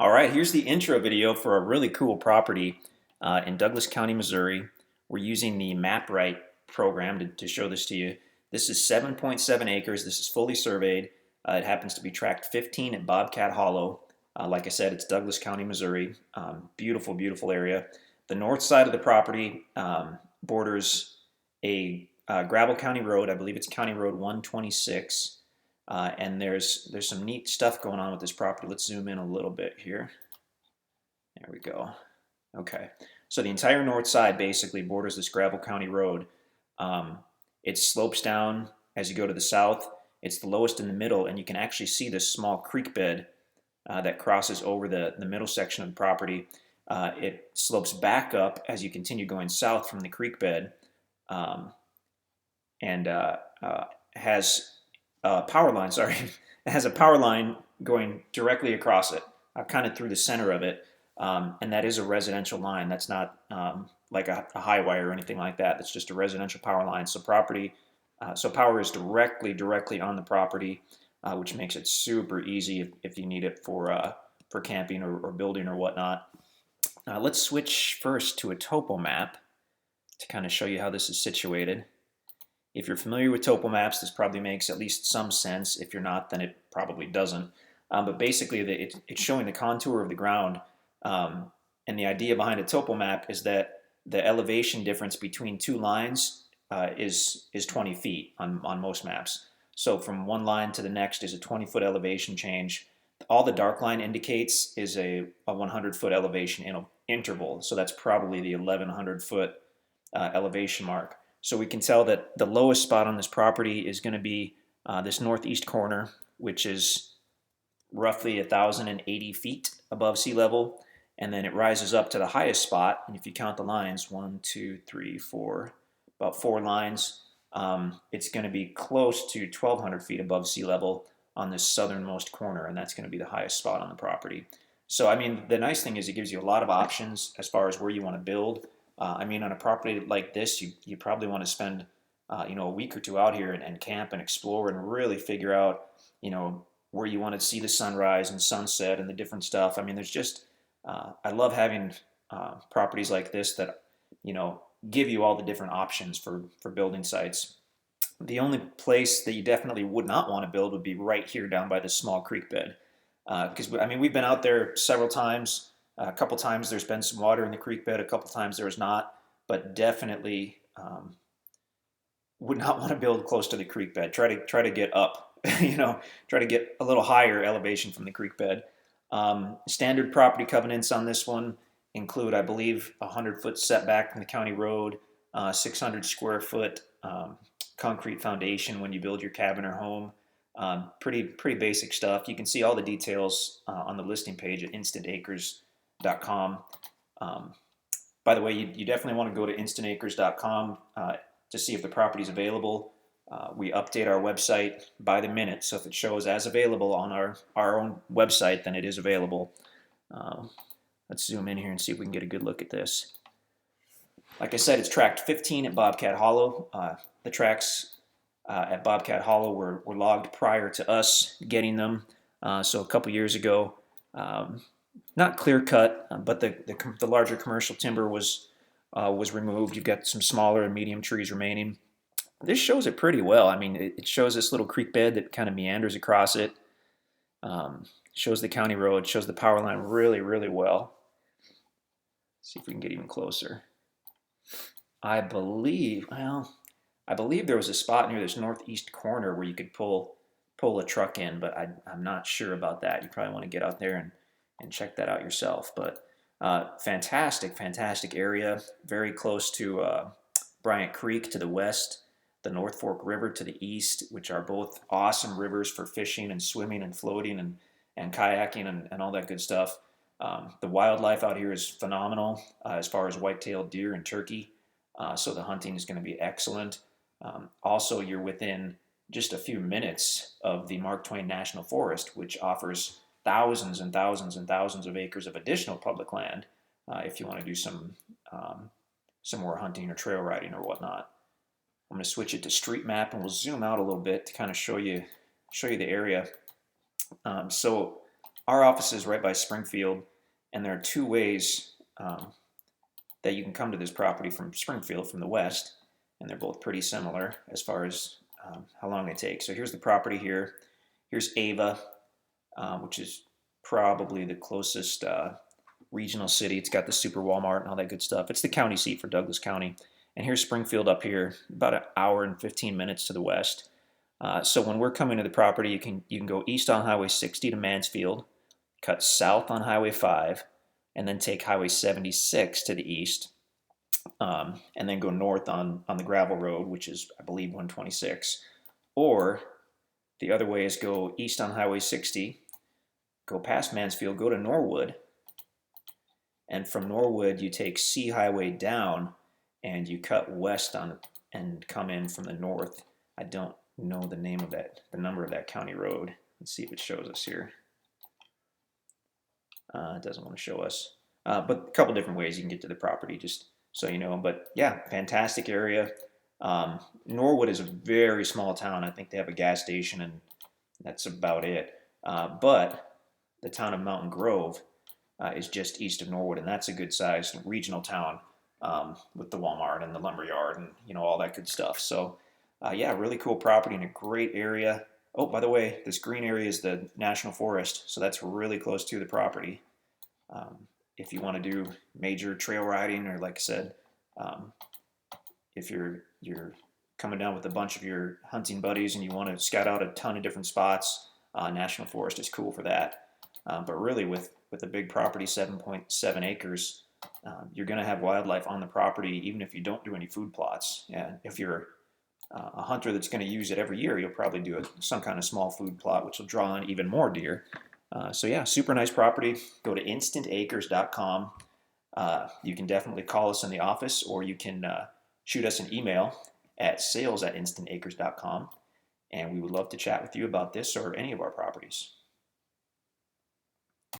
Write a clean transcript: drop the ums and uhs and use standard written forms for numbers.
All right, here's the intro video for a really cool property in Douglas County, Missouri. We're using the MapRight program to show this to you. This is 7.7 acres. This is fully surveyed. It happens to be tract 15 at Bobcat Hollow. Like I said, it's Douglas County, Missouri. Beautiful, beautiful area. The north side of the property borders a gravel county road. I believe it's County Road 126. And there's some neat stuff going on with this property. Let's zoom in a little bit here. There we go. Okay, so the entire north side basically borders this gravel county road. It slopes down as you go to the south. It's the lowest in the middle, and you can actually see this small creek bed that crosses over the middle section of the property. It slopes back up as you continue going south from the creek bed, and has power line, sorry, it has a power line going directly across it, kind of through the center of it, and that is a residential line. That's not like a high wire or anything like that. That's just a residential power line. So so power is directly on the property, which makes it super easy if you need it for camping or building or whatnot. Let's switch first to a topo map to kind of show you how this is situated. If you're familiar with topo maps, this probably makes at least some sense. If you're not, then it probably doesn't. But basically, it's showing the contour of the ground. And the idea behind a topo map is that the elevation difference between two lines is 20 feet on most maps. So from one line to the next is a 20-foot elevation change. All the dark line indicates is a 100-foot elevation interval. So that's probably the 1,100-foot elevation mark. So we can tell that the lowest spot on this property is going to be this northeast corner, which is roughly 1,080 feet above sea level. And then it rises up to the highest spot. And if you count the lines, 1, 2, 3, 4, about 4 lines, it's going to be close to 1,200 feet above sea level on this southernmost corner. And that's going to be the highest spot on the property. So, I mean, the nice thing is it gives you a lot of options as far as where you want to build. I mean, on a property like this, you probably want to spend, a week or two out here and camp and explore and really figure out, where you want to see the sunrise and sunset and the different stuff. I mean, there's just, I love having properties like this that, give you all the different options for building sites. The only place that you definitely would not want to build would be right here down by this small creek bed. Because, I mean, we've been out there several times. A couple times there's been some water in the creek bed. A couple times there was not, but definitely would not want to build close to the creek bed. Try to get up, try to get a little higher elevation from the creek bed. Standard property covenants on this one include, I believe, a 100-foot setback from the county road, 600 square foot concrete foundation when you build your cabin or home. Pretty basic stuff. You can see all the details on the listing page at InstantAcres.com. By the way, you definitely want to go to InstantAcres.com to see if the property is available. We update our website by the minute, so if it shows as available on our own website, then it is available. Let's zoom in here and see if we can get a good look at this. Like I said, it's tract 15 at Bobcat Hollow. The tracks at Bobcat Hollow were logged prior to us getting them, so a couple years ago. Not clear cut, but the larger commercial timber was removed. You've got some smaller and medium trees remaining. This shows it pretty well. I mean, it shows this little creek bed that kind of meanders across it. Shows the county road, shows the power line really, really well. Let's see if we can get even closer. I believe there was a spot near this northeast corner where you could pull a truck in, but I'm not sure about that. You probably want to get out there and check that out yourself. But fantastic area, very close to Bryant Creek to the west, the North Fork River to the east, which are both awesome rivers for fishing and swimming and floating and kayaking and all that good stuff. The wildlife out here is phenomenal as far as white-tailed deer and turkey, so the hunting is going to be excellent. Also, you're within just a few minutes of the Mark Twain National Forest, which offers thousands and thousands and thousands of acres of additional public land if you want to do some more hunting or trail riding or whatnot. I'm going to switch it to street map and we'll zoom out a little bit to kind of show you the area. So our office is right by Springfield, and there are two ways that you can come to this property from Springfield from the west, and they're both pretty similar as far as how long they take. So here's the property here. Here's Ava, which is probably the closest regional city. It's got the super Walmart and all that good stuff. It's the county seat for Douglas County. And here's Springfield up here, about an hour and 15 minutes to the west. So when we're coming to the property, you can go east on Highway 60 to Mansfield, cut south on Highway 5, and then take Highway 76 to the east, and then go north on the gravel road, which is, I believe, 126. Or the other way is go east on Highway 60, go past Mansfield, go to Norwood, and from Norwood you take C Highway down, and you cut west on and come in from the north. I don't know the name of that, the number of that county road. Let's see if it shows us here. It doesn't want to show us, but a couple different ways you can get to the property, just so you know. But yeah, fantastic area. Norwood is a very small town. I think they have a gas station, and that's about it. But the town of Mountain Grove is just east of Norwood, and that's a good sized regional town with the Walmart and the lumberyard and all that good stuff. So yeah, really cool property in a great area. Oh, by the way, this green area is the National Forest, so that's really close to the property. If you want to do major trail riding, or like I said, if you're coming down with a bunch of your hunting buddies and you want to scout out a ton of different spots, National Forest is cool for that. But really, with a big property, 7.7 acres, you're going to have wildlife on the property, even if you don't do any food plots. And if you're a hunter that's going to use it every year, you'll probably do some kind of small food plot, which will draw in even more deer. So yeah, super nice property. Go to InstantAcres.com. You can definitely call us in the office, or you can shoot us an email at sales@instantacres.com, and we would love to chat with you about this or any of our properties.